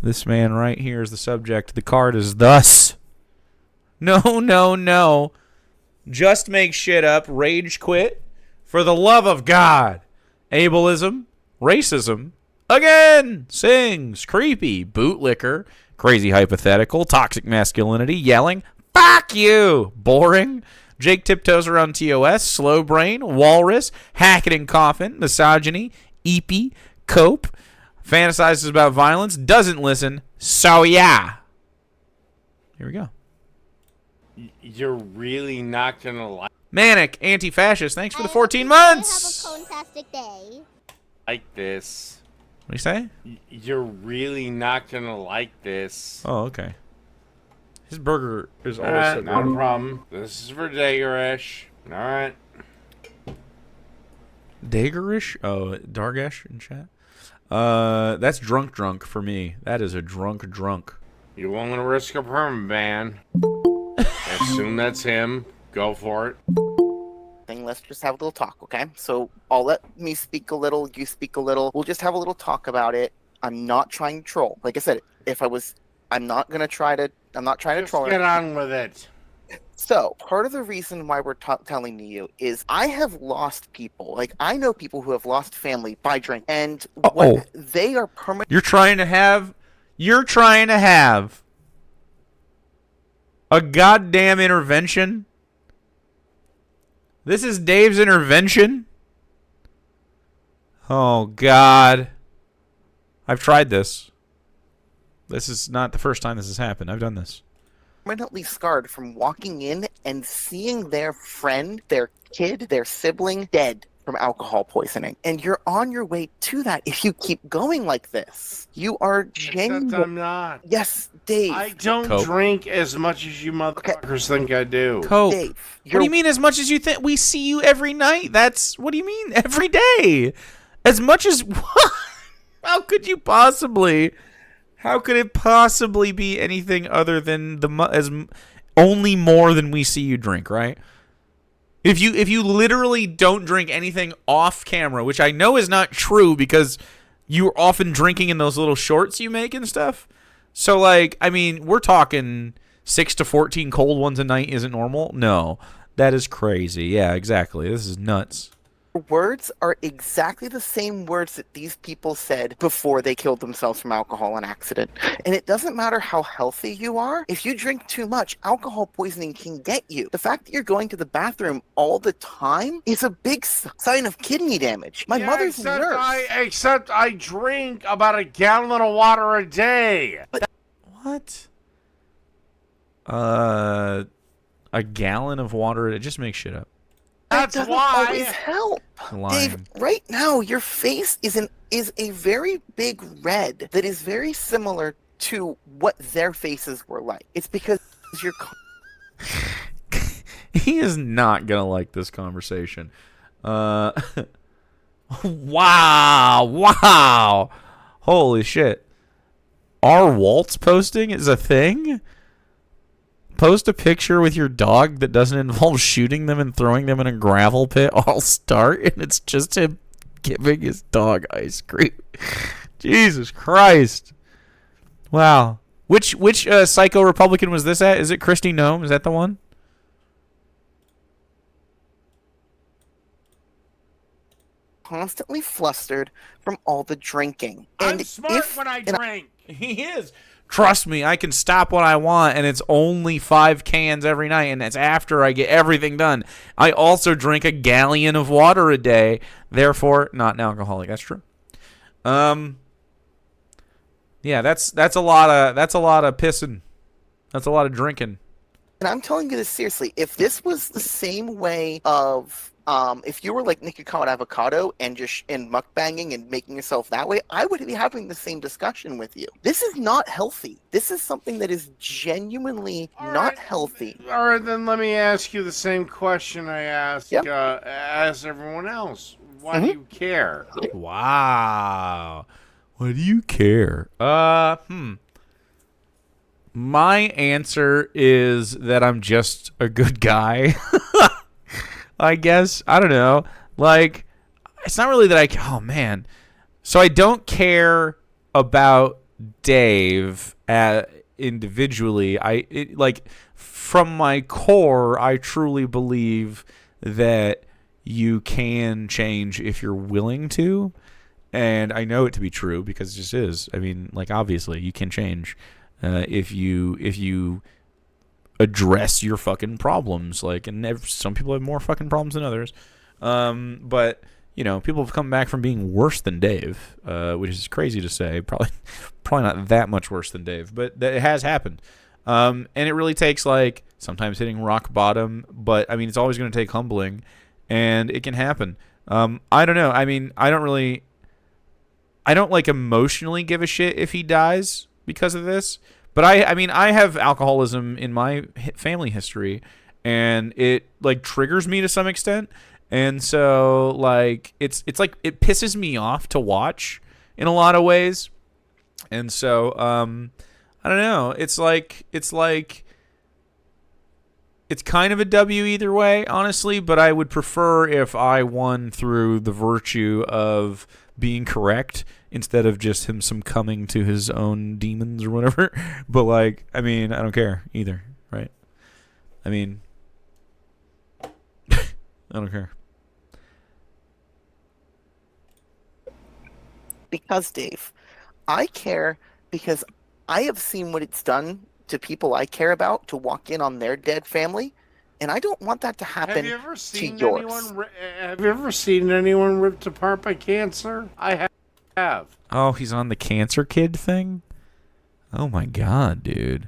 This man right here is the subject. The card is thus. No, no, no. Just make shit up. Rage quit. For the love of God. Ableism. Racism. Again. Sings. Creepy. Bootlicker. Crazy hypothetical. Toxic masculinity. Yelling. Fuck you. Boring. Jake tiptoes around TOS. Slow brain. Walrus. Hacketing coffin. Misogyny. Eepy. Cope. Fantasizes about violence. Doesn't listen. So yeah. Here we go. You're really not gonna like Manic, anti-fascist. Thanks for the 14 months. Have a fantastic day. What this. do you say? You're really not gonna like this. Oh, okay. His burger is always so Not a good. problem. This is for Daggerish. Alright. Daggerish? Oh, Dargesh in chat. That's drunk for me. That is a drunk. You want to risk a perma ban? Assume that's him. Go for it. Let's just have a little talk, okay? So I'll let me speak a little, you speak a little. We'll just have a little talk about it. I'm not trying to troll. Like I said, I'm not trying to troll. Get on with it. So part of the reason why we're telling you is I have lost people. Like, I know people who have lost family by drink, and what they are permanent. You're trying to have a goddamn intervention? This is Dave's intervention? Oh, God. I've tried this. This is not the first time this has happened. I've done this. Permanently scarred from walking in and seeing their friend, their kid, their sibling dead from alcohol poisoning. And you're on your way to that if you keep going like this. You are genuine. Except I'm not. Yes, Dave. I don't Cope. drink as much as you motherfuckers think I do. Cope. Dave, What do you mean as much as you think? We see you every night. What do you mean every day? As much as what? How could it possibly be anything other than only more than we see you drink, right? If you literally don't drink anything off camera, which I know is not true because you're often drinking in those little shorts you make and stuff. So, like, I mean, we're talking 6 to 14 cold ones a night isn't normal? No, that is crazy. Yeah, exactly. This is nuts. Words are exactly the same words that these people said before they killed themselves from alcohol on accident. And it doesn't matter how healthy you are. If you drink too much, alcohol poisoning can get you. The fact that you're going to the bathroom all the time is a big sign of kidney damage. My mother's a nurse. Except I drink about a gallon of water a day. What? A gallon of water? Just make shit up. That's doesn't why. always help. Lying. Dave, right now your face is a very big red that is very similar to what their faces were like. It's because you're. He is not gonna like this conversation. Wow, holy shit. Our Waltz posting is a thing? Post a picture with your dog that doesn't involve shooting them and throwing them in a gravel pit. I'll start, and it's just him giving his dog ice cream. Jesus Christ. Wow. Which psycho Republican was this at? Is it Christy Nome? Is that the one? Constantly flustered from all the drinking. I'm And smart when I drink. He is. Trust me, I can stop what I want, and it's only 5 cans every night, and it's after I get everything done. I also drink a gallon of water a day, therefore not an alcoholic. That's true. Yeah, that's a lot of pissing. That's a lot of drinking. And I'm telling you this seriously. If this was the same way of if you were like Nikki Coward Avocado and just mukbanging and making yourself that way, I would be having the same discussion with you. This is not healthy. This is something that is genuinely not healthy. All right, then let me ask you the same question I asked as everyone else. Why do you care? Wow. Why do you care? My answer is that I'm just a good guy. I guess. I don't know. Like, it's not really that oh man. So I don't care about Dave individually, like from my core, I truly believe that you can change if you're willing to, and I know it to be true because it just is. I mean, like, obviously you can change if you address your fucking problems. Like, and some people have more fucking problems than others, but you know, people have come back from being worse than Dave, which is crazy to say. Probably not that much worse than Dave, but it has happened. And it really takes, like, sometimes hitting rock bottom, but I mean, it's always going to take humbling, and it can happen. I don't know. I mean, I don't like emotionally give a shit if he dies because of this, but I mean, I have alcoholism in my family history, and it like triggers me to some extent. And so, like, it's like it pisses me off to watch in a lot of ways. And so, I don't know. It's kind of a W either way, honestly. But I would prefer if I won through the virtue of being correct instead of just him succumbing to his own demons or whatever. But, like, I mean, I don't care either, right? I mean, I don't care. Because, Dave, I care because I have seen what it's done to people I care about to walk in on their dead family, and I don't want that to happen Have you ever seen to yours. Have you ever seen anyone ripped apart by cancer? I have. Oh, he's on the cancer kid thing? Oh my god, dude.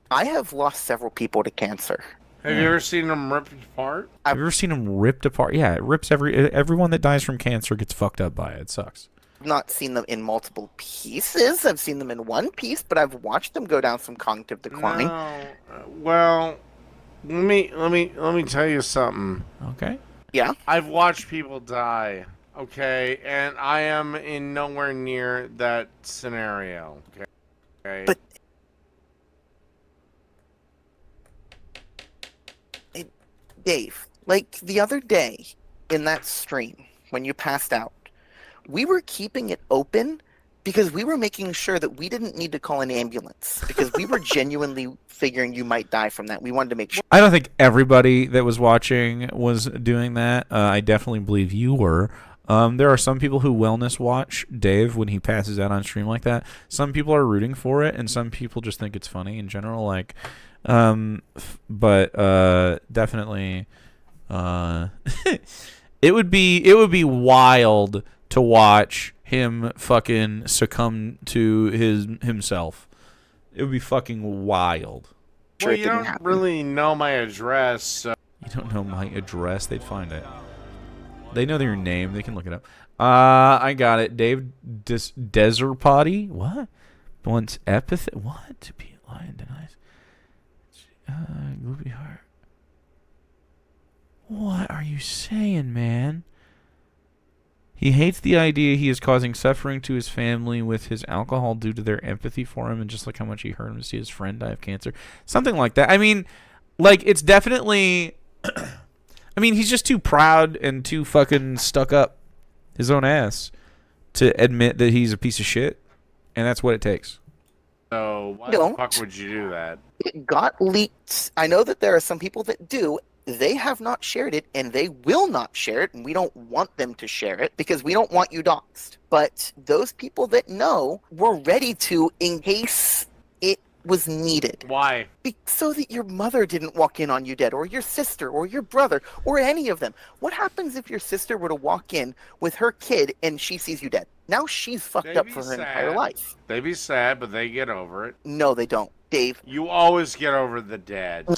I have lost several people to cancer. Have you ever seen them ripped apart? Have you ever seen him ripped apart? Yeah, it rips everyone that dies from cancer gets fucked up by it. It sucks. I've not seen them in multiple pieces. I've seen them in one piece, but I've watched them go down some cognitive decline. No. Well, let me tell you something. Okay. Yeah. I've watched people die. Okay, and I am in nowhere near that scenario. Okay. But Dave, like the other day in that stream when you passed out, we were keeping it open because we were making sure that we didn't need to call an ambulance because we were genuinely figuring you might die from that. We wanted to make sure. I don't think everybody that was watching was doing that. I definitely believe you were. There are some people who wellness watch Dave when he passes out on stream like that. Some people are rooting for it, and some people just think it's funny in general. Like, but definitely, it would be wild to watch him fucking succumb to himself. It would be fucking wild. Well, you don't really know my address. So. You don't know my address? They'd find it. They know your name. They can look it up. I got it. Dave Desert Potty. What? Wants epithet. What? To be lying denies. Gloopy heart. What are you saying, man? He hates the idea he is causing suffering to his family with his alcohol due to their empathy for him and just like how much he hurt him to see his friend die of cancer. Something like that. I mean, like, it's definitely... I mean, he's just too proud and too fucking stuck up his own ass to admit that he's a piece of shit, and that's what it takes. So why the fuck would you do that? It got leaked. I know that there are some people that do. They have not shared it, and they will not share it, and we don't want them to share it because we don't want you doxxed. But those people that know were ready to in case it was needed. Why? So that your mother didn't walk in on you dead, or your sister, or your brother, or any of them. What happens if your sister were to walk in with her kid and she sees you dead? Now she's fucked up for her entire life. They'd be sad, but they get over it. No, they don't. Dave. You always get over the dead. No.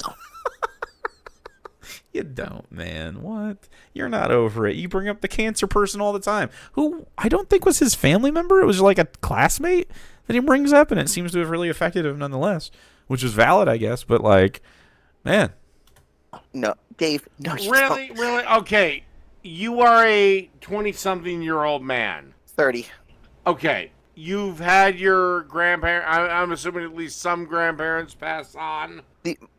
You don't, man. What? You're not over it. You bring up the cancer person all the time, who I don't think was his family member. It was like a classmate that he brings up, and it seems to have really affected him nonetheless, which is valid, I guess. But, like, man. No, Dave. No, you really? don't. Really? Okay. You are a 20-something-year-old man. 30. Okay. you've had your grandparents. I'm assuming at least some grandparents pass on.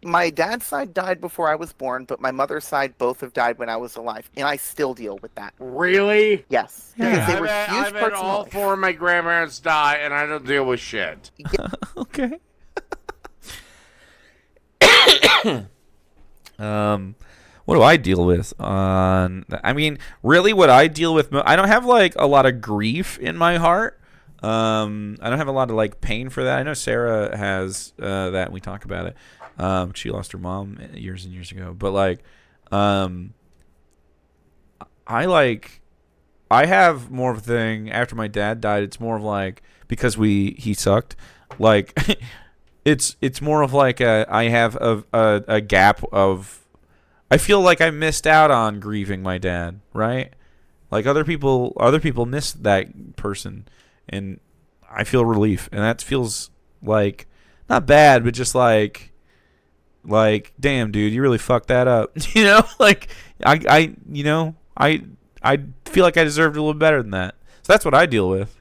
My dad's side died before I was born, but my mother's side both have died when I was alive, and I still deal with that. Really? Yes. Yeah. Because they were I've huge had parts of my all life. 4 of my grandparents die, and I don't deal with shit. Okay. What do I deal with I mean, really what I deal with, I don't have like a lot of grief in my heart. I don't have a lot of like pain for that. I know Sarah has that, and we talk about it. She lost her mom years and years ago, but like I have more of a thing after my dad died. It's more of like, because he sucked, like it's more of like I have a gap of, I feel like I missed out on grieving my dad, right? Like other people miss that person, and I feel relief, and that feels like not bad, but just like damn, dude, you really fucked that up. You know, like I feel like I deserved a little better than that. So that's what I deal with.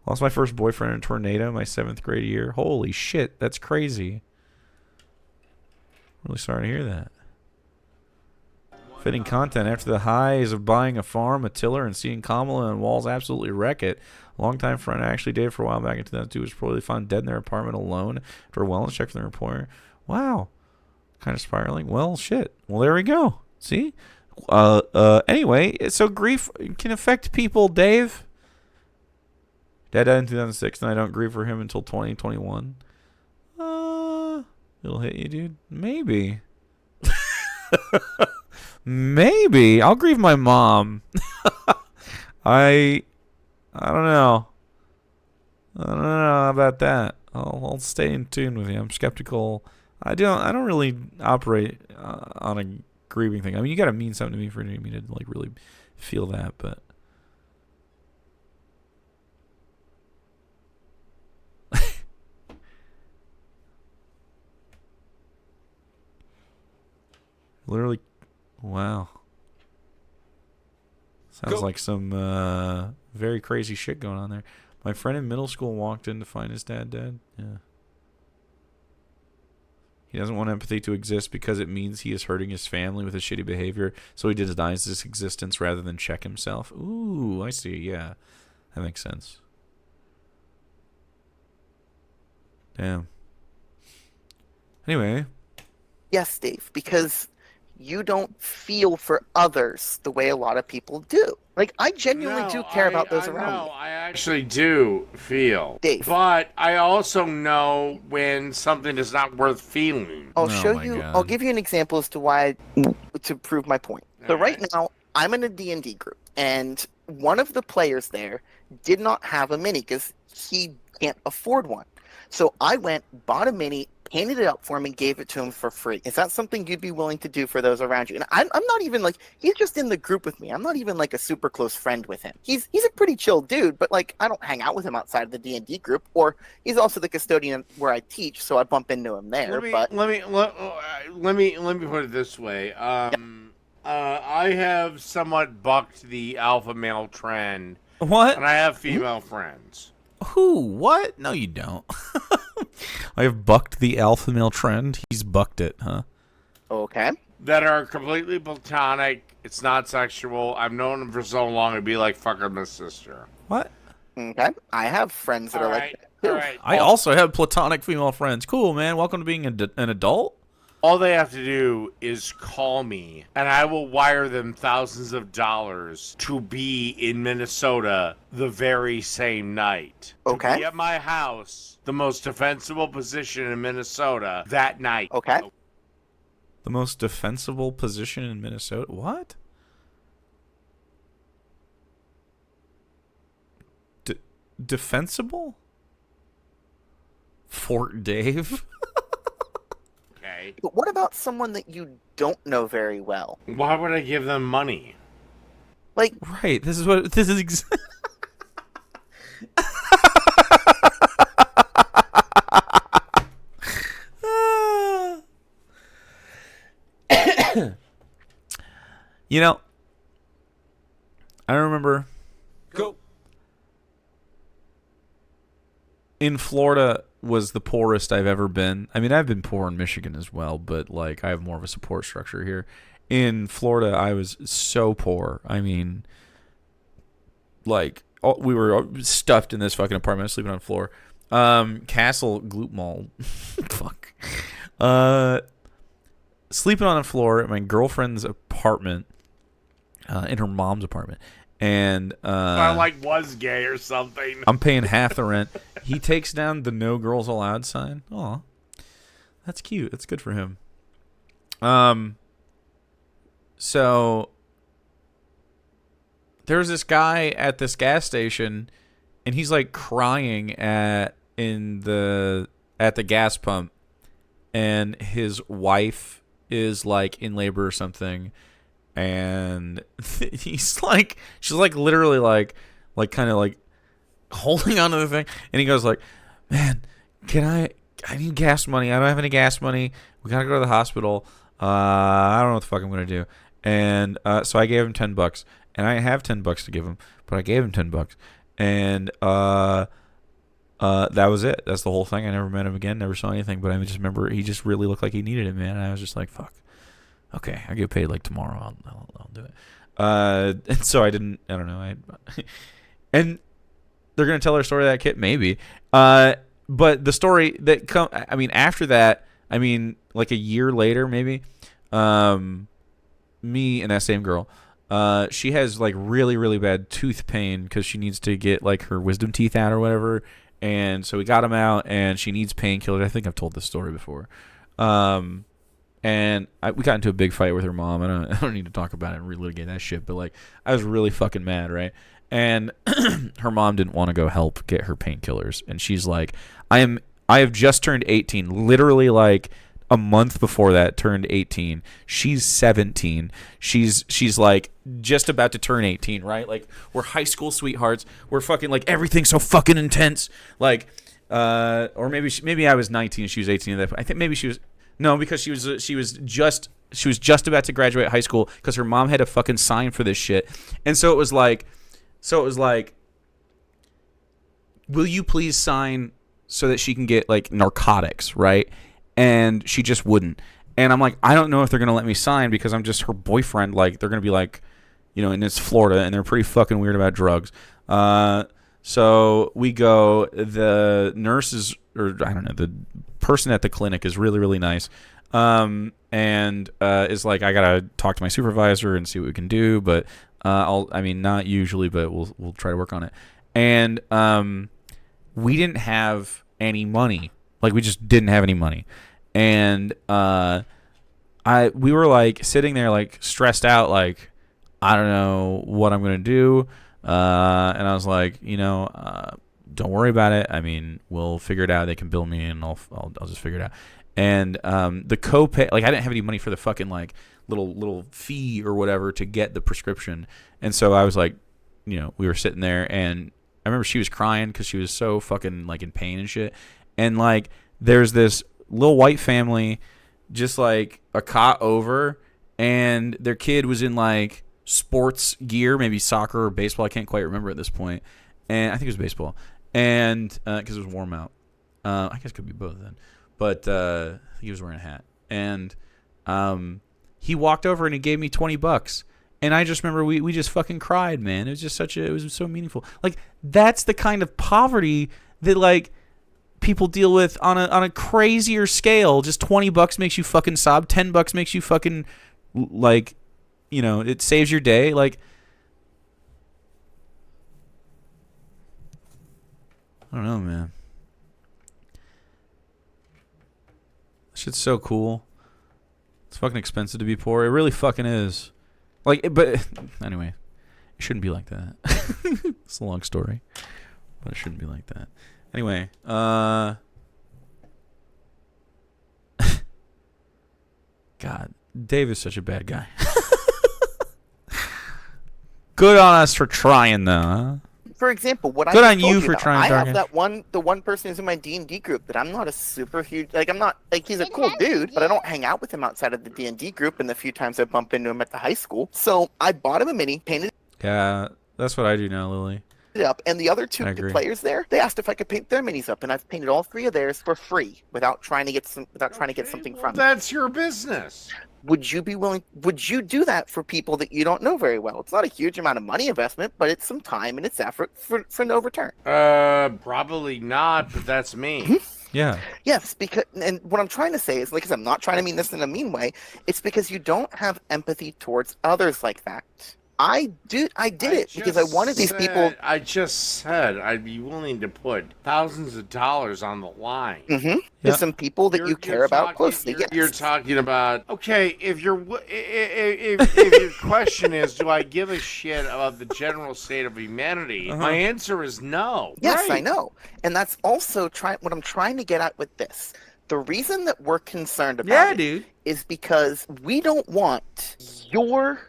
Lost my first boyfriend in a tornado my 7th grade year. Holy shit, that's crazy. Really sorry to hear that. Fitting content after the highs of buying a farm, a tiller, and seeing Kamala and Walz absolutely wreck it. A longtime friend I actually dated for a while back in 2002 was reportedly found dead in their apartment alone after a wellness check from their employer. Wow. Kind of spiraling. Well, shit. Well, there we go. See? Anyway, so grief can affect people, Dave. Dad died in 2006, and I don't grieve for him until 2021. It'll hit you, dude. Maybe. Maybe. I'll grieve my mom. I don't know. I don't know about that. I'll stay in tune with you. I'm skeptical. I don't really operate on a grieving thing. I mean, you got to mean something to me for me to like really feel that, but literally, wow. Sounds like some very crazy shit going on there. My friend in middle school walked in to find his dad dead. Yeah. He doesn't want empathy to exist because it means he is hurting his family with his shitty behavior, so he denies his existence rather than check himself. Ooh, I see. Yeah. That makes sense. Damn. Anyway. Yes, Dave, because you don't feel for others the way a lot of people do. Like, I genuinely do care about those around me. No, I actually do feel. Dave. But I also know when something is not worth feeling. I'll Oh show my you. God. I'll give you an example as to why, to prove my point. So right now, I'm in a D&D group, and one of the players there did not have a mini because he can't afford one. So I went, bought a mini, painted it up for him, and gave it to him for free. Is that something you'd be willing to do for those around you? And I'm not even like, he's just in the group with me. I'm not even like a super close friend with him. He's a pretty chill dude, but like I don't hang out with him outside of the D&D group. Or he's also the custodian where I teach, so I bump into him there. Let me put it this way. I have somewhat bucked the alpha male trend, What? and I have female friends. Who? What? No, you don't. I have bucked the alpha male trend. He's bucked it, huh? Okay. That are completely platonic. It's not sexual. I've known him for so long, it'd be like fucking my sister. What? Okay. I have friends that are like that too. All right. I also have platonic female friends. Cool, man. Welcome to being an adult. All they have to do is call me, and I will wire them thousands of dollars to be in Minnesota the very same night. Okay. To be at my house, the most defensible position in Minnesota that night. Okay. The most defensible position in Minnesota. What? Defensible? Fort Dave? Okay. But what about someone that you don't know very well? Why would I give them money? Like, Right. This is what this is. You know, I remember. Go. in Florida was the poorest I've ever been. I mean, I've been poor in Michigan as well, but like I have more of a support structure here. In Florida, I was so poor. I mean, like we were stuffed in this fucking apartment. I was sleeping on the floor. Castle Gloop Mall. Fuck. Sleeping on the floor at my girlfriend's apartment, in her mom's apartment. And I like was gay or something. I'm paying half the rent. He takes down the "No Girls Allowed" sign. Aw, that's cute. That's good for him. So there's this guy at this gas station, and he's like crying at the gas pump, and his wife is like in labor or something. And she's like literally like kind of like holding onto the thing, and he goes like, "Man, I need gas money. I don't have any gas money. We gotta go to the hospital. I don't know what the fuck I'm gonna do." And so I gave him $10, and I have $10 to give him, but I gave him $10, and that was it. That's the whole thing. I never met him again. Never saw anything. But I just remember he just really looked like he needed it, man. And I was just like, fuck. Okay, I get paid like tomorrow. I'll do it. And so I don't know. And they're gonna tell their story of that kid, maybe. But the story that after that, like a year later, maybe. Me and that same girl, she has like really, really bad tooth pain because she needs to get like her wisdom teeth out or whatever. And so we got them out, and she needs painkillers. I think I've told this story before. And we got into a big fight with her mom. I don't need to talk about it and relitigate that shit, but like I was really fucking mad, right? And her mom didn't want to go help get her painkillers, and she's like, I have just turned 18, literally like a month before that turned 18. She's 17. She's like just about to turn 18, right? Like we're high school sweethearts. We're fucking like everything's so fucking intense. Like or maybe I was 19 and she was 18 at that point. I think maybe she was. No, because she was just about to graduate high school because her mom had a fucking sign for this shit. And so it was like, will you please sign so that she can get like narcotics, right? And she just wouldn't. And I'm like, I don't know if they're going to let me sign because I'm just her boyfriend. Like they're going to be like, and it's Florida and they're pretty fucking weird about drugs. So we go, the nurses, or I don't know, the person at the clinic is really, really nice. And is like, I got to talk to my supervisor and see what we can do. But not usually, but we'll try to work on it. And we didn't have any money. Like we just didn't have any money. And we were like sitting there like stressed out, like I don't know what I'm going to do. And I was like, don't worry about it. We'll figure it out. They can bill me, and I'll just figure it out. And the copay, like I didn't have any money for the fucking like little fee or whatever to get the prescription. And so I was like, we were sitting there, and I remember she was crying because she was so fucking like in pain and shit. And like there's this little white family, just like a cot over, and their kid was in like sports gear, maybe soccer or baseball. I can't quite remember at this point. And I think it was baseball. And because it was warm out. I guess it could be both then. But he was wearing a hat. And he walked over and he gave me $20. And I just remember we just fucking cried, man. It was just it was so meaningful. Like that's the kind of poverty that like people deal with on a crazier scale. Just $20 makes you fucking sob. $10 makes you fucking like, it saves your day. Like, I don't know, man. Shit's so cool. It's fucking expensive to be poor. It really fucking is. Like, but anyway, it shouldn't be like that. It's a long story, but it shouldn't be like that. Anyway, God, Dave is such a bad guy. Good on us for trying, though, huh? For example, what good I on you for trying. I have the one person who's in my D&D group that I'm not a super huge, like I'm not, like he's a cool dude, but I don't hang out with him outside of the D&D group, and the few times I bump into him at the high school. So I bought him a mini, painted. Yeah, that's what I do now, Lily. it up, and the other two I agree. players there, they asked if I could paint their minis up, and I've painted all 3 of theirs for free without trying to get something from them. That's your business. Would you do that for people that you don't know very well? It's not a huge amount of money investment, but it's some time and it's effort for no return. Probably not, but that's me. Yeah. Yes, because, and what I'm trying to say is, like, I'm not trying to mean this in a mean way. It's because you don't have empathy towards others like that. I did it because I wanted these people. I just said I'd be willing to put thousands of dollars on the line. Mm-hmm. Yeah. To some people that you care about closely. You're talking about, okay, if your question is, do I give a shit about the general state of humanity? My answer is no. Yes, Right. I know. And that's also what I'm trying to get at with this. The reason that we're concerned about it is because we don't want your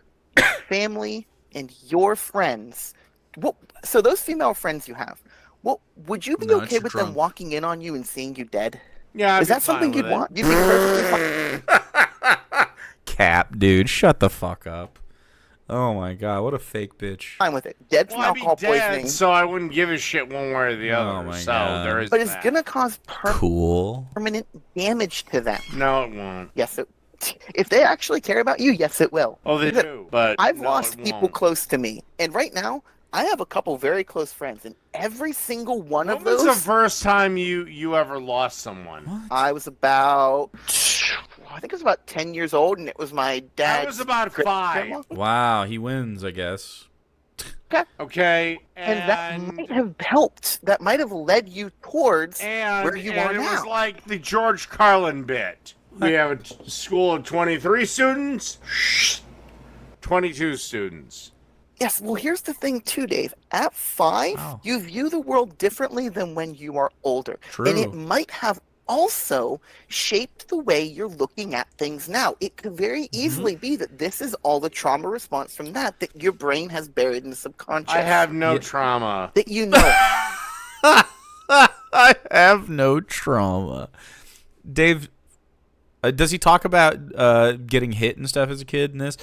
family and your friends. So those female friends you have, would you be okay with them walking in on you and seeing you dead? Yeah, is that something you'd want? You'd be perfectly fine. Cap, dude, shut the fuck up. Oh my god, what a fake bitch. Fine with it. Dead from alcohol poisoning. So I wouldn't give a shit one way or the other. Oh my so god. there is But it's that. gonna cause Cool. permanent damage to them. No, it won't. Yes, if they actually care about you, yes, it will. Oh, they do. But I've no, lost it people won't. close to me, and right now I have a couple very close friends, and every single one of When was those. the first time you ever lost someone? I was about, I think it was about 10 years old, and it was my dad. I was about 5. Wow, he wins, I guess. Okay, And that might have helped. That might have led you towards where you are it now. was like the George Carlin bit. We have a school of 23 students, 22 students. Yes, well, here's the thing, too, Dave. At 5, you view the world differently than when you are older. True. And it might have also shaped the way you're looking at things now. It could very easily be that this is all the trauma response from that your brain has buried in the subconscious. I have no trauma. That you know. I have no trauma. Dave, does he talk about getting hit and stuff as a kid in this?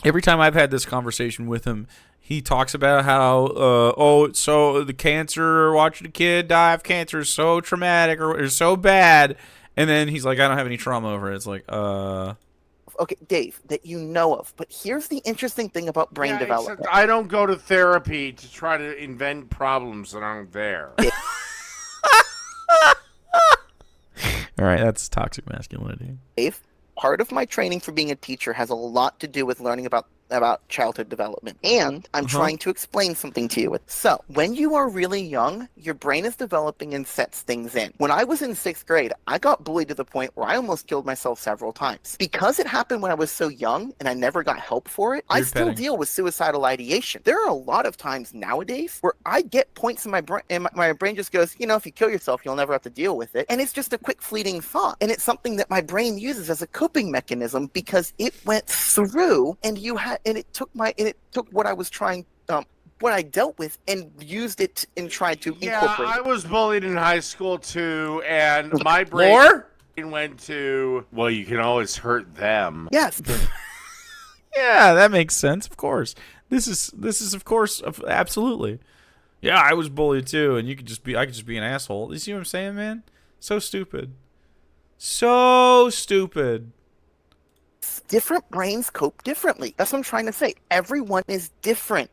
Every time I've had this conversation with him, he talks about how, so the cancer, watching a kid die of cancer is so traumatic or so bad. And then he's like, I don't have any trauma over it. It's like, Okay, Dave, that you know of. But here's the interesting thing about brain development. Except I don't go to therapy to try to invent problems that aren't there. All right, that's toxic masculinity. Dave, part of my training for being a teacher has a lot to do with learning about childhood development. And I'm trying to explain something to you. So, when you are really young, your brain is developing and sets things in. When I was in 6th grade, I got bullied to the point where I almost killed myself several times. Because it happened when I was so young and I never got help for it, I still deal with suicidal ideation. There are a lot of times nowadays where I get points in my brain and my brain just goes, if you kill yourself, you'll never have to deal with it. And it's just a quick fleeting thought. And it's something that my brain uses as a coping mechanism because it went through and it took what I was trying, what I dealt with, and used it and tried to incorporate. I was bullied in high school too, and my brain went to, well, you can always hurt them. Yes. Yeah, that makes sense. Of course, this is of course absolutely. Yeah, I was bullied too, and I could just be an asshole. You see what I'm saying, man? So stupid. So stupid. Different brains cope differently. That's what I'm trying to say. Everyone is different.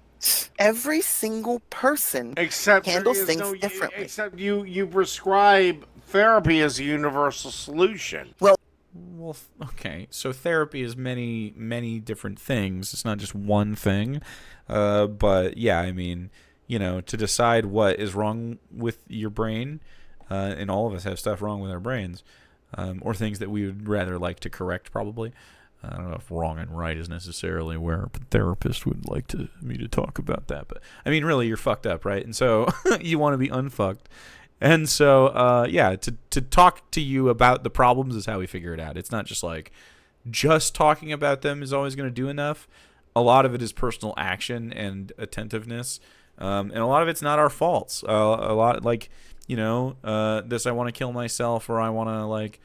Every single person handles things differently. Except you prescribe therapy as a universal solution. Well, okay. So therapy is many, many different things. It's not just one thing. But yeah, I mean, to decide what is wrong with your brain, and all of us have stuff wrong with our brains, or things that we would rather like to correct, probably. I don't know if wrong and right is necessarily where a therapist would like me to talk about that. But, I mean, really, you're fucked up, right? And so you want to be unfucked. And so, to talk to you about the problems is how we figure it out. It's not just like just talking about them is always going to do enough. A lot of it is personal action and attentiveness. And a lot of it's not our faults. A lot, like, this I want to kill myself, or I want to,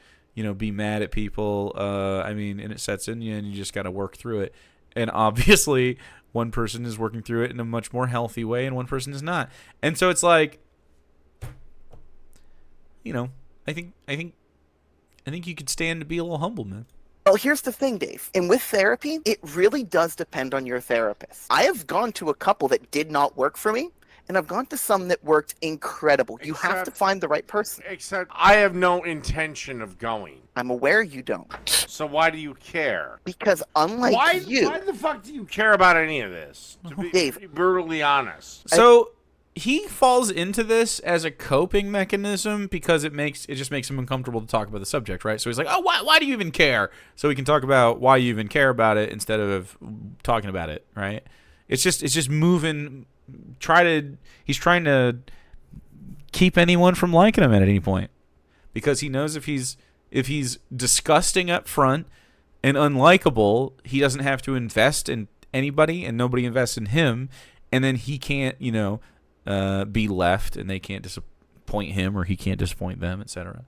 be mad at people. I mean, and it sets in you, and you just got to work through it. And obviously, one person is working through it in a much more healthy way, and one person is not. And so it's like, you know, I think you could stand to be a little humble, man. Well, here's the thing, Dave. And with therapy, it really does depend on your therapist. I have gone to a couple that did not work for me, and I've gone to some that worked incredible. You have to find the right person. Except I have no intention of going. I'm aware you don't. So why do you care? Because unlike you... Why the fuck do you care about any of this? To be brutally honest. So he falls into this as a coping mechanism because it just makes him uncomfortable to talk about the subject, right? So he's like, oh, why do you even care? So we can talk about why you even care about it instead of talking about it, right? It's just moving. He's trying to keep anyone from liking him at any point, because he knows if he's disgusting up front and unlikable, he doesn't have to invest in anybody, and nobody invests in him, and then he can't, be left, and they can't disappoint him, or he can't disappoint them, etc.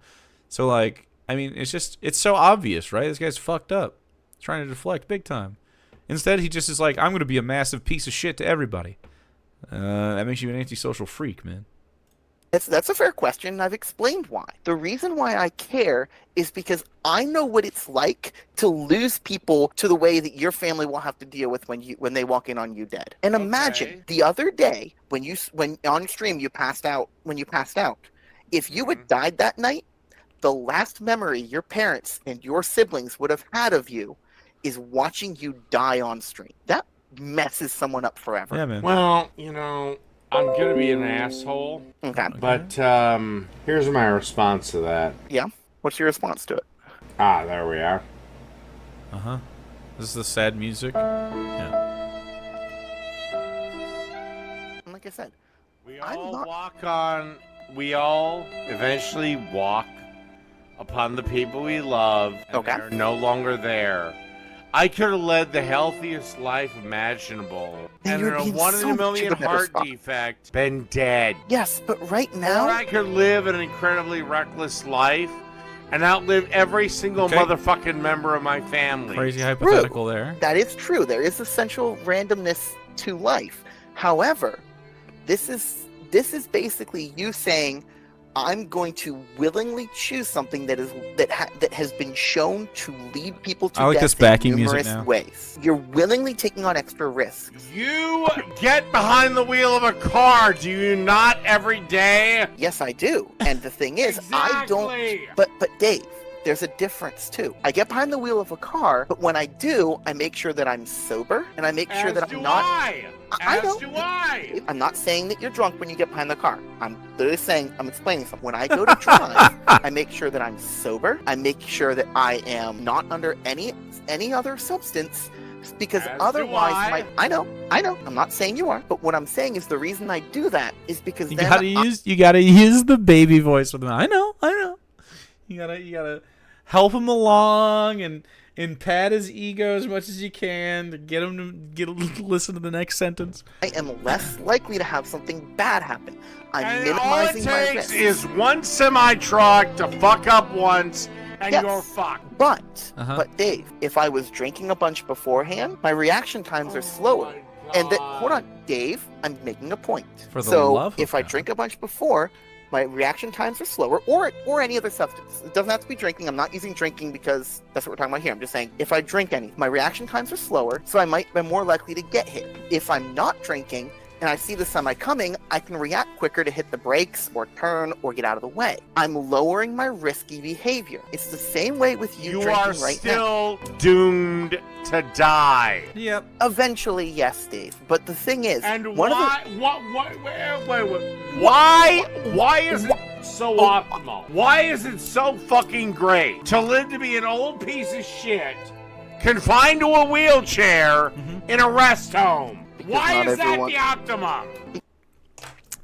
So, like, I mean, it's so obvious, right? This guy's fucked up, trying to deflect big time. Instead, he just is like, I'm going to be a massive piece of shit to everybody. That makes you an antisocial freak, man. That's a fair question, and I've explained why. The reason why I care is because I know what it's like to lose people to the way that your family will have to deal with when they walk in on you dead. And imagine the other day when on stream you passed out. If you had died that night, the last memory your parents and your siblings would have had of you is watching you die on stream. That messes someone up forever. Yeah, man. Well, I'm going to be an asshole. Okay. But here's my response to that. Yeah? What's your response to it? There we are. Uh-huh. This is the sad music. Yeah. Like I said, We all eventually walk upon the people we love, and they're no longer there. I could have led the healthiest life imaginable, and in a 1 in a million heart defect, been dead. Yes, but right now... Or I could live an incredibly reckless life and outlive every single motherfucking member of my family. Crazy hypothetical there. That is true. There is essential randomness to life. However, this is basically you saying, I'm going to willingly choose something that has been shown to lead people to death in numerous ways. You're willingly taking on extra risks. You get behind the wheel of a car, do you not, every day? Yes, I do. And the thing is, I don't... But Dave, there's a difference, too. I get behind the wheel of a car, but when I do, I make sure that I'm sober, and I make sure that I'm not... I know. I'm not saying that you're drunk when you get behind the car. I'm literally saying, I'm explaining something. When I go to drive, I make sure that I'm sober. I make sure that I am not under any other substance, because otherwise, I know. I'm not saying you are, but what I'm saying is the reason I do that is because you gotta use the baby voice with him. I know. You gotta help him along and pat his ego as much as you can to get him to listen to the next sentence. I am less likely to have something bad happen. I'm minimizing my risk. All it takes is one semi-truck to fuck up once, and you're fucked. But Dave, if I was drinking a bunch beforehand, my reaction times are slower. And hold on, Dave, I'm making a point. If I drink a bunch before, my reaction times are slower, or any other substance. It doesn't have to be drinking. I'm not using drinking because that's what we're talking about here. I'm just saying, if I drink any, my reaction times are slower, so I might be more likely to get hit. If I'm not drinking, and I see the semi coming, I can react quicker to hit the brakes, or turn, or get out of the way. I'm lowering my risky behavior. It's the same way with you drinking right now. You are still doomed to die. Yep. Eventually, yes, Dave. But the thing is... And why is it so optimal? Why is it so fucking great to live to be an old piece of shit, confined to a wheelchair in a rest home? Why is that the optimum?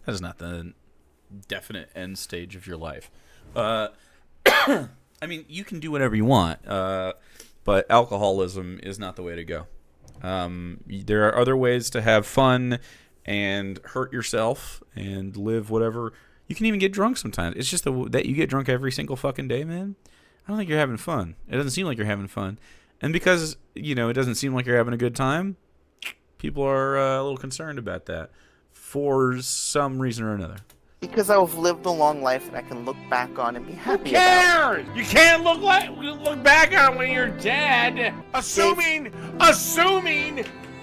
That is not the definite end stage of your life. I mean, you can do whatever you want, but alcoholism is not the way to go. There are other ways to have fun and hurt yourself and live whatever. You can even get drunk sometimes. It's just that you get drunk every single fucking day, man. I don't think you're having fun. It doesn't seem like you're having fun. And because, it doesn't seem like you're having a good time, people are a little concerned about that for some reason or another. Because I've lived a long life and I can look back on and be happy Who about. cares? You can't look back on it when you're dead. Assuming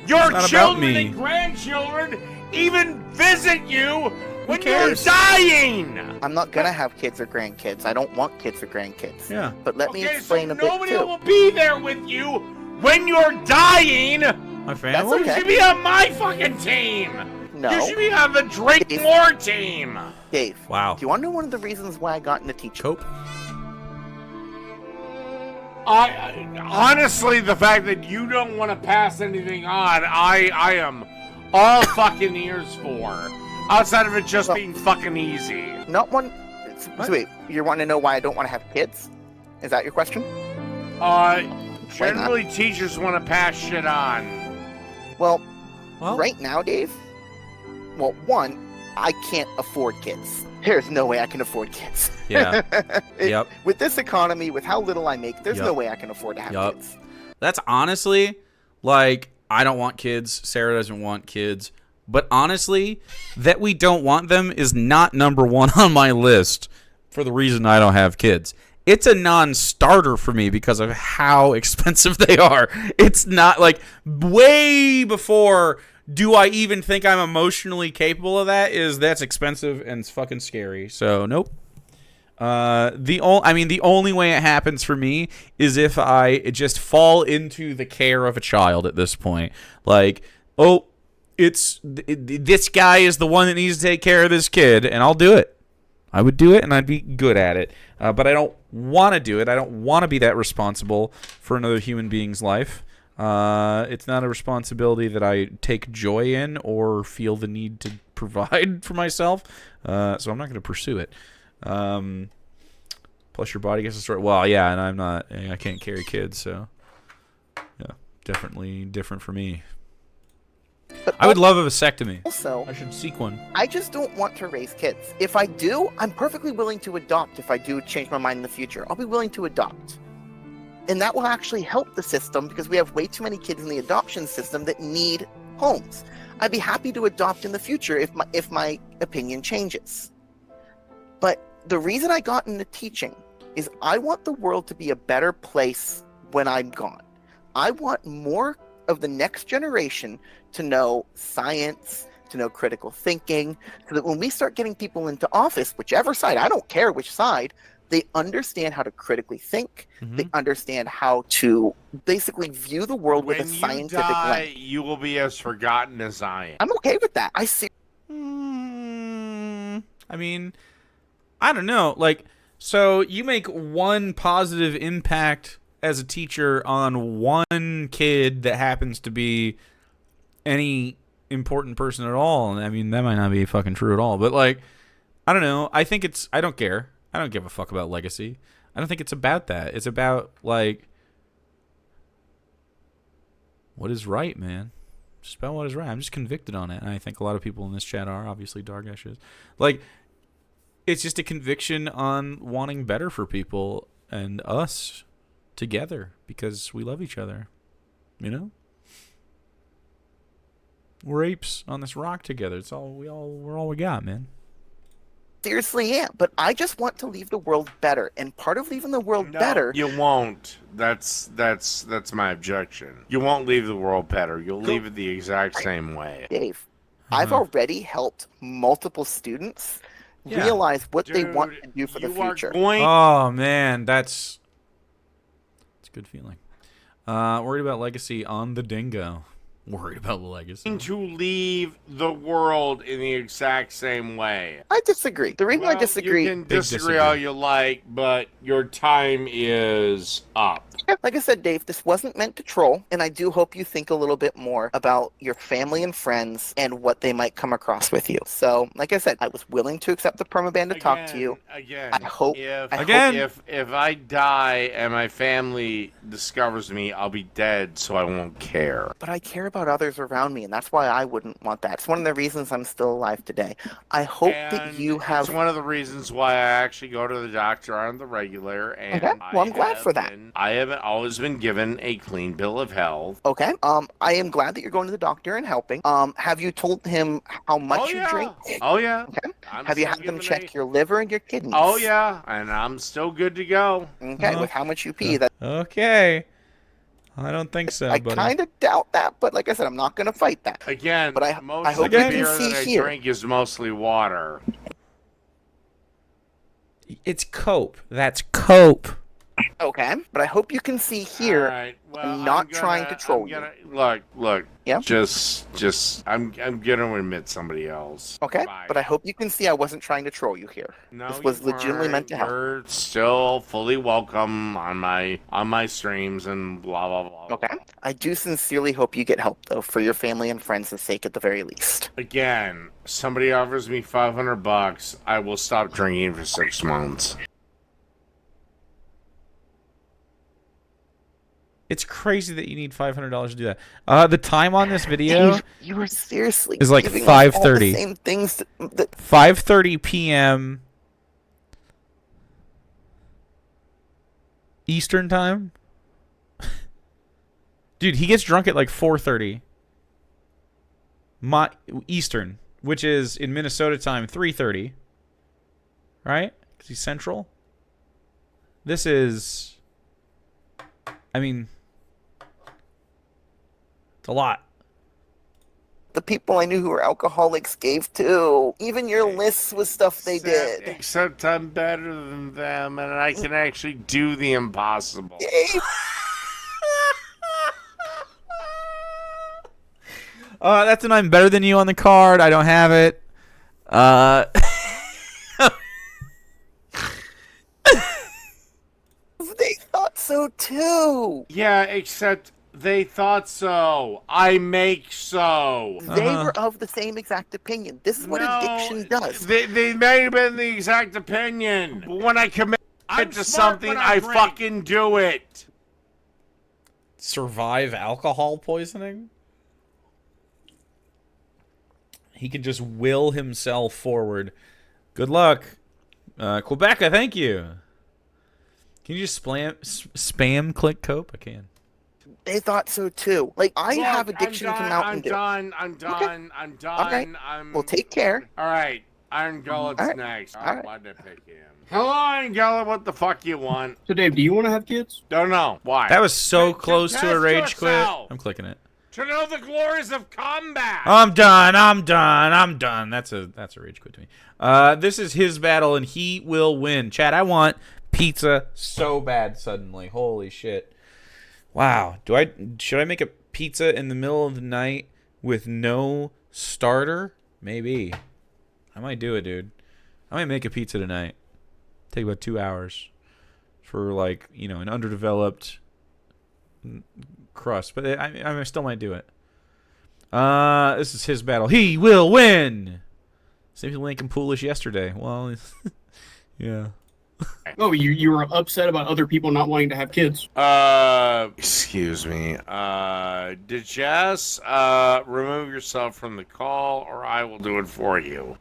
your not about children me. and grandchildren even visit you when you're cares? dying. I'm not gonna have kids or grandkids. I don't want kids or grandkids. Yeah. But let me explain a bit nobody too. will be there with you when you're dying. My family? You should be on my fucking team. No. You should be on the Drink Dave. More team. Dave. Wow. Do you want to know one of the reasons why I got into teaching? Cope? I honestly, the fact that you don't want to pass anything on, I am all fucking ears for. Outside of it just being fucking easy. Not one. So wait, you want to know why I don't want to have kids? Is that your question? Generally teachers want to pass shit on. Well, Well, right now, Dave. Well, one, I can't afford kids. There's no way I can afford kids. Yeah. Yep. With this economy, with how little I make, there's Yep. no way I can afford to have Yup. kids. That's honestly, like, I don't want kids. Sarah doesn't want kids. But honestly, that we don't want them is not number one on my list for the reason I don't have kids. It's a non-starter for me because of how expensive they are. It's not like way before do I even think I'm emotionally capable of that is that's expensive and it's fucking scary. So nope. The only way it happens for me is if I just fall into the care of a child at this point. Like, oh, this guy is the one that needs to take care of this kid, and I'll do it. I would do it, and I'd be good at it. But I don't want to do it. I don't want to be that responsible for another human being's life. It's not a responsibility that I take joy in or feel the need to provide for myself. So I'm not going to pursue it. Plus, your body gets to start. Well, yeah, and I can't carry kids, so yeah, definitely different for me. But I would love a vasectomy. Also, I should seek one. I just don't want to raise kids. If I do, I'm perfectly willing to adopt if I do change my mind in the future. I'll be willing to adopt. And that will actually help the system because we have way too many kids in the adoption system that need homes. I'd be happy to adopt in the future if my opinion changes. But the reason I got into teaching is I want the world to be a better place when I'm gone. I want more of the next generation to know science, to know critical thinking, so that when we start getting people into office, whichever side, I don't care which side, they understand how to critically think. Mm-hmm. They understand how to basically view the world with a scientific lens. You will be as forgotten as I am. I'm okay with that. I see. I mean, I don't know. Like, so you make one positive impact as a teacher on one kid that happens to be any important person at all. And I mean, that might not be fucking true at all. But, like, I don't know. I don't care. I don't give a fuck about legacy. I don't think it's about that. It's about, like, what is right, man. Just about what is right. I'm just convicted on it. And I think a lot of people in this chat are. Obviously, Dargesh is. Like, it's just a conviction on wanting better for people and us together because we love each other. You know? We're apes on this rock together. We're all we got, man. Seriously am, but I just want to leave the world better, and part of leaving the world better. You won't. That's my objection. You won't leave the world better. You'll leave it the exact same way. Dave, I've already helped multiple students realize what they want to do for the future. Oh man, that's a good feeling. Worried about legacy on the dingo. Worried about the legacy. To leave the world in the exact same way. I disagree. The reason I disagree... You can disagree all you like, but your time is up. Like I said, Dave, this wasn't meant to troll, and I do hope you think a little bit more about your family and friends and what they might come across with you. So, like I said, I was willing to accept the permaban to talk to you. Again, I hope if I die and my family discovers me, I'll be dead, so I won't care. But I care about others around me, and that's why I wouldn't want that. It's one of the reasons I'm still alive today. I hope that you have... It's one of the reasons why I actually go to the doctor on the regular. And okay. Well, I'm glad for that. I have always been given a clean bill of health. Okay. I am glad that you're going to the doctor and helping. Have you told him how much you drink? Oh yeah. Okay. I'm Have you still had them giving check your liver and your kidneys? Oh yeah, and I'm still good to go. Okay, with how much you pee. That Okay. I don't think so, I buddy. kind of doubt that, but like I said, I'm not going to fight that. Again, But I most hope of the you can beer see that I here. drink is mostly water. It's cope. That's cope. Okay, but I hope you can see here. All right. Well, I'm not trying to troll you. Look. Yeah? I'm gonna admit somebody else. Okay, Bye. but I hope you can see I wasn't trying to troll you here. No, This was you legitimately meant to help. You're still fully welcome on my streams and blah blah blah. Okay. I do sincerely hope you get help though, for your family and friends' sake at the very least. Again, somebody offers me $500, I will stop drinking for 6 months. It's crazy that you need $500 to do that. The time on this video You were seriously is like giving us all the 5:30. same things that 5:30 p.m. Eastern time. Dude, he gets drunk at like 4:30 Eastern, which is in Minnesota time 3:30. Right? Because he's Central. This is, I mean, it's a lot. the people I knew who were alcoholics gave to. Even your lists with stuff they did. Except I'm better than them, and I can actually do the impossible. Yay. That's an I'm better than you on the card. I don't have it. They thought so too. Yeah, except they thought so. I make so. They were of the same exact opinion. This is what addiction does. They may have been the exact opinion, but when I commit to something, I fucking do it. Survive alcohol poisoning? He can just will himself forward. Good luck. Quebec, I thank you. Can you just spam click cope? I can. They thought so too. Like, I have addiction to Mountain Dew. I'm done. Okay. Well, take care. All right. Iron Gullet's All right. next. All right. Why'd I pick him? Hello, Iron Gullet. What the fuck you want? So, Dave, do you want to have kids? Don't know. Why? That was so To close to a test rage quit. yourself. I'm clicking it. To know the glories of combat. I'm done. That's a rage quit to me. This is his battle and he will win. Chad, I want pizza so bad suddenly. Holy shit. Wow. Should I make a pizza in the middle of the night with no starter? Maybe. I might do it, dude. I might make a pizza tonight. Take about 2 hours for like, an underdeveloped crust, but I still might do it. This is his battle. He will win. Same people making Poolish yesterday. Well, yeah. Oh, you were upset about other people not wanting to have kids. Excuse me. Did Jess remove yourself from the call, or I will do it for you?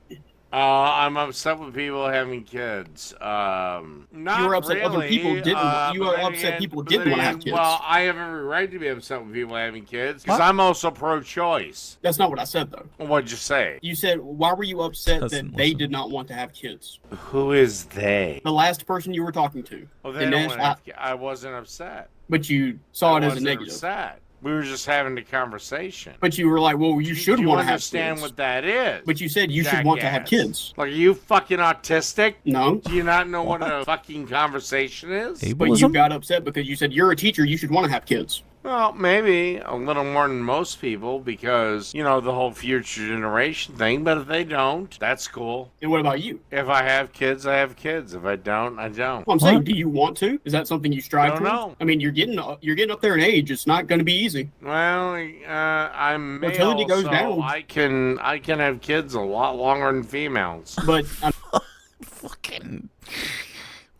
I'm upset with people having kids. Not You were upset really, other people didn't. You were upset people didn't want to have kids. Well, I have every right to be upset with people having kids because I'm also pro-choice. That's not what I said, though. What'd you say? You said, why were you upset Doesn't that they listen. did not want to have kids? Who is they? The last person you were talking to. Well, they don't Dinesh, want to have kids. I wasn't upset. But you saw it I as a wasn't negative. upset. We were just having a conversation. But you were like, well, you should Do you want to have understand kids. what that is? But you said you should want to have Jackass. kids. Like, are you fucking autistic? No. Do you not know what a fucking conversation is? Hey, But you Ableism? got upset because you said you're a teacher, you should want to have kids. Well, maybe a little more than most people because, the whole future generation thing. But if they don't, that's cool. And what about you? If I have kids, I have kids. If I don't, I don't. Well, I'm saying, do you want to? Is that something you strive Don't towards? know. I mean, you're getting up there in age. It's not going to be easy. Well, I'm male, Fertility goes so down. I can have kids a lot longer than females. But Fucking.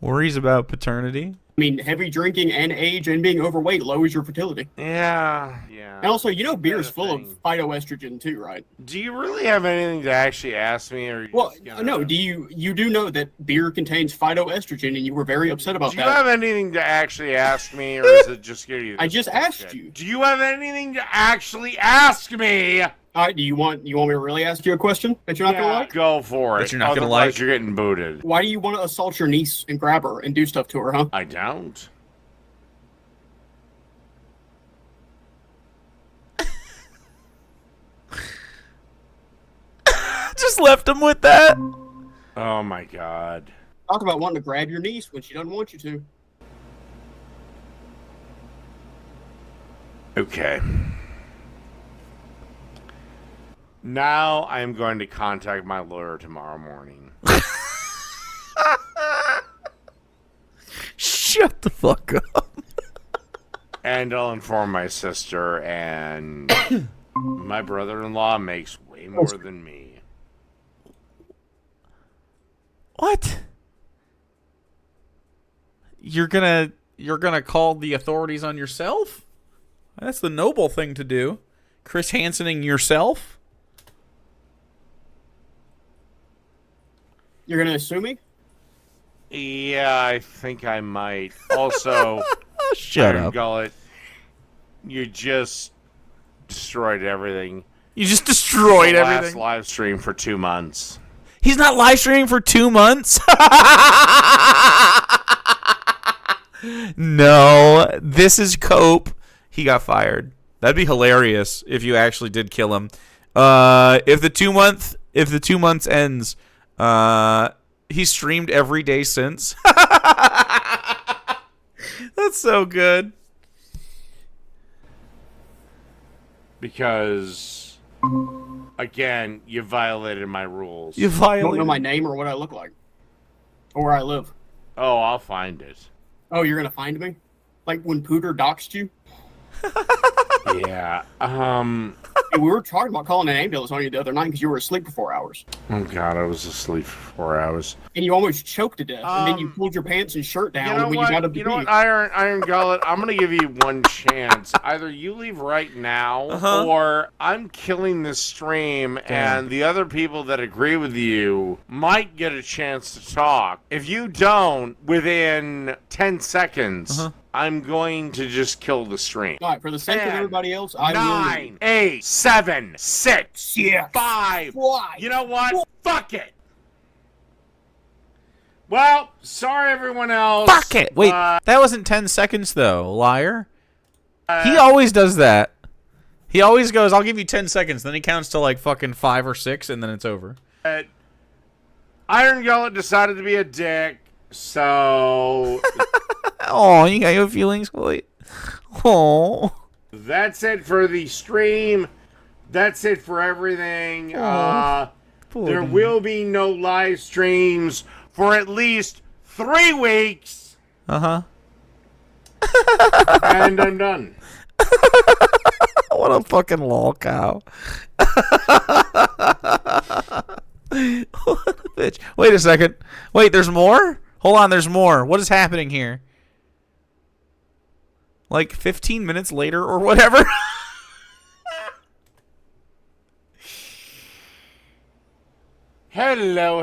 Worries about paternity. I mean, heavy drinking and age and being overweight lowers your fertility. Yeah. And also, you know, beer is full of phytoestrogen too, right? Do you really have anything to actually ask me? Or Well, no. Do you do know that beer contains phytoestrogen, and you were very upset about Do that? you have anything to actually ask me, or is it just you? I just asked you. Do you have anything to actually ask me? All right. Do you want me to really ask you a question that you're not gonna like? Go for it. That you're not gonna Otherwise, like? You're getting booted. Why do you want to assault your niece and grab her and do stuff to her, huh? I don't. Just left him with that. Oh my god. Talk about wanting to grab your niece when she doesn't want you to. Okay. Now I am going to contact my lawyer tomorrow morning. Shut the fuck up. And I'll inform my sister, and my brother-in-law makes way more than me. What? You're gonna call the authorities on yourself? That's the noble thing to do. Chris Hansening yourself? You're gonna sue me? Yeah, I think I might. Also, Shut Iron up. Gullet, you just destroyed everything. You just destroyed The everything. last live stream for 2 months. He's not live streaming for 2 months? No, this is Cope. He got fired. That'd be hilarious if you actually did kill him. If the 2 months ends, he streamed every day since. That's so good. Because, again, you violated my rules. You You don't know violated. my name or what I look like, or where I live. Oh, I'll find it. Oh, you're gonna find me? Like when Pooter doxed you? Yeah. Hey, we were talking about calling an ambulance on you the other night because you were asleep for 4 hours. Oh god, I was asleep for 4 hours. And you almost choked to death. And then you pulled your pants and shirt down You know when what? you got up to You know what, pee. Iron Gullet? I'm gonna give you one chance. Either you leave right now, or I'm killing this stream, and the other people that agree with you might get a chance to talk. If you don't, within 10 seconds, I'm going to just kill the stream. All right, for the sake of 10, everybody else, I will. 9, 8, 7, 6, Yeah. 5. Why? You know what? Fuck it. Well, sorry everyone else. Fuck it. Wait, that wasn't 10 seconds though, liar. He always does that. He always goes, I'll give you 10 seconds. Then he counts to like fucking 5 or 6 and then it's over. Iron Gullet decided to be a dick, so Oh, you got your feelings, Chloe. Oh. that's it for the stream. That's it for everything. There will be no live streams for at least 3 weeks. Uh-huh. And I'm done. What a fucking lolcow. What a bitch. Wait a second. Wait, there's more? Hold on, there's more. What is happening here? Like 15 minutes later or whatever? Hello.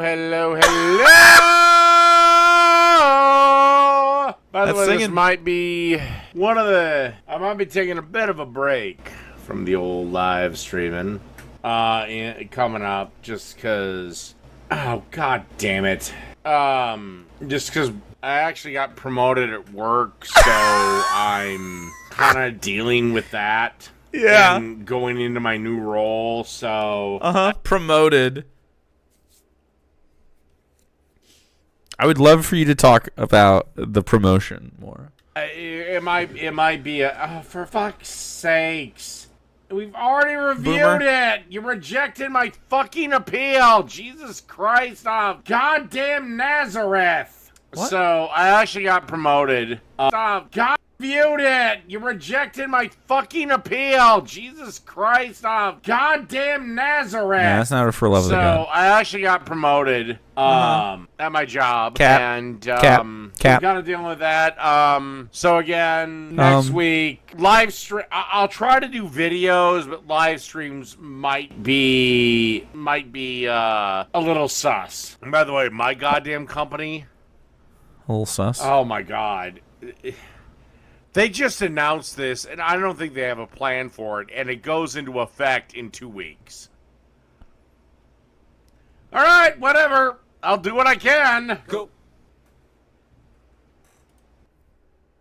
By the That's way, this singing. might be one of the... I might be taking a bit of a break from the old live streaming coming up just because... Oh, god damn it. Just because I actually got promoted at work, so I'm kind of dealing with that. Yeah. And going into my new role, so... Promoted. I would love for you to talk about the promotion more. It might be a... for fuck's sakes. We've already reviewed Boomer. it. You rejected my fucking appeal. Jesus Christ of goddamn Nazareth. What? So, I actually got promoted. God Viewed it. You rejected my fucking appeal. Jesus Christ of goddamn Nazareth. Yeah, that's not for love of the So God. I actually got promoted at my job. Cap. And Cap. we gotta deal with that. So again, next week, live stream. I'll try to do videos, but live streams might be a little sus. And by the way, my goddamn company. A little sus. Oh my God. They just announced this, and I don't think they have a plan for it, and it goes into effect in 2 weeks. All right, whatever. I'll do what I can. Go.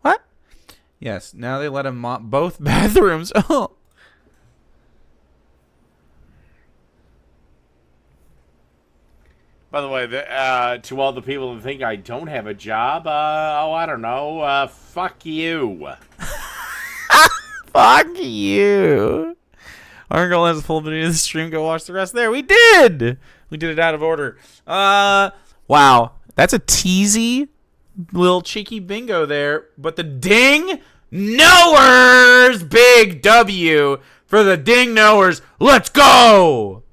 What? Yes, now they let him mop both bathrooms. Oh. By the way, to all the people that think I don't have a job, I don't know, fuck you. Fuck you. Our girl has a full video of the stream. Go watch the rest there. We did. We did it out of order. Wow. That's a teasy little cheeky bingo there. But the ding knowers, big W for the ding knowers. Let's go.